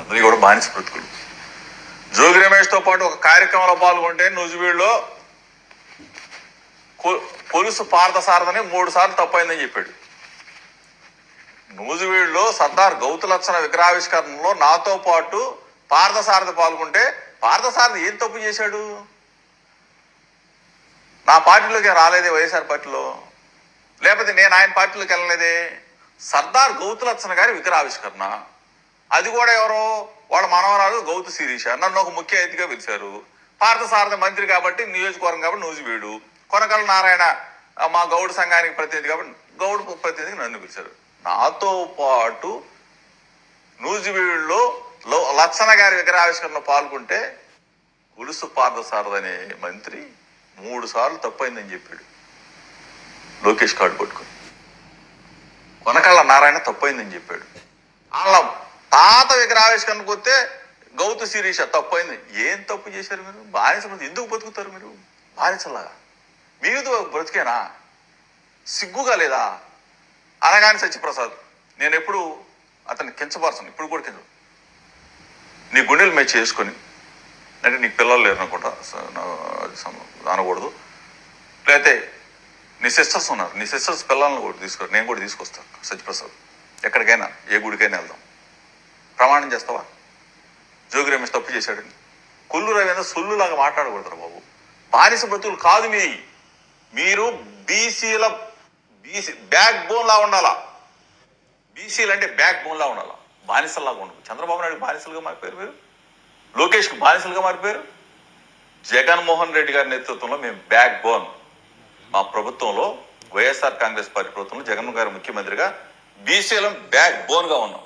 అది కూడా బానిస బ్రతుకులు. జోగి రమేష్తో పాటు ఒక కార్యక్రమంలో పాల్గొంటే నూజివీడులో కొలుసు పార్థసారథని 3 సార్లు తప్పైందని చెప్పాడు. నూజివీడులో సర్దార్ గౌతులక్షణ విగ్రహావిష్కరణలో నాతో పాటు పార్థసారథి పాల్గొంటే పార్థసారథి ఏం తప్పు చేశాడు? నా పార్టీలోకి రాలేదే, వైఎస్ఆర్ పార్టీలో, లేకపోతే నేను ఆయన పార్టీలోకి వెళ్ళలేదే. సర్దార్ గౌతులక్షణ గారి విగ్రహావిష్కరణ, అది కూడా ఎవరో వాళ్ళ మనవరాలు గౌతు శిరీష, నన్ను ఒక ముఖ్య అతిథిగా పిలిచారు. పార్థసారథి మంత్రి కాబట్టి, నియోజకవర్గం కాబట్టి నూజివీడు, కొనకళ్ళ నారాయణ మా గౌడ్ సంఘానికి ప్రతినిధి కాబట్టి గౌడ్ ప్రతినిధికి నన్ను పిలిచారు. నాతో పాటు నూజివీడులో లక్షణ గారి విగ్రహావిష్కరణలో పాల్గొంటే ఉలుసు పార్థసారథి అనే మంత్రి 3 సార్లు తప్పైందని చెప్పాడు. లోకేష్ కార్డు పట్టుకుని కొనకళ్ళ నారాయణ తప్పైందని చెప్పాడు. వాళ్ళ తాత విగ్రహావిష్కరణకు వస్తే గౌతు శిరీష తప్పైంది. ఏం తప్పు చేశారు మీరు? బానిస ఎందుకు బతుకుతారు మీరు? బానిసలాగా మీది బ్రతికేనా? సిగ్గుగా లేదా? అనగాని సత్యప్రసాద్, నేను ఎప్పుడు అతన్ని కించపరచను, ఇప్పుడు కూడా కించ. నీ గుండెలు మెచ్చి చేసుకొని, అంటే నీకు పిల్లలు లేరు అనుకుంటా అనకూడదు, లేకపోతే నీ సిస్టర్స్ ఉన్నారు, నీ సిస్టర్స్ పిల్లలను కూడా తీసుకోరు, నేను కూడా తీసుకొస్తాను. సత్యప్రసాద్, ఎక్కడికైనా ఏ గుడికైనా వెళ్దాం, ప్రమాణం చేస్తావా? జోగి రమేష్ తప్పు చేశాడని. కొల్లు రవీంద్ర సొల్లులాగా మాట్లాడకూడదు బాబు. బానిస బ్రతుకులు కాదు మీరు బీసీ బ్యాక్ బోన్ లా ఉండాలా. బీసీలు అంటే బ్యాక్ బోన్ లా ఉండాలా, బానిసల్లాగా ఉండదు. చంద్రబాబు నాయుడు బానిసలుగా మారిపోయారు మీరు, లోకేష్కి బానిసలుగా మారిపోయారు. జగన్మోహన్ రెడ్డి గారి నేతృత్వంలో మేము బ్యాక్ బోన్, మా ప్రభుత్వంలో వైఎస్ఆర్ కాంగ్రెస్ పార్టీ ప్రభుత్వంలో జగన్మోహన్ గారు ముఖ్యమంత్రిగా బీసీలం బ్యాక్ బోన్ గా ఉన్నాం.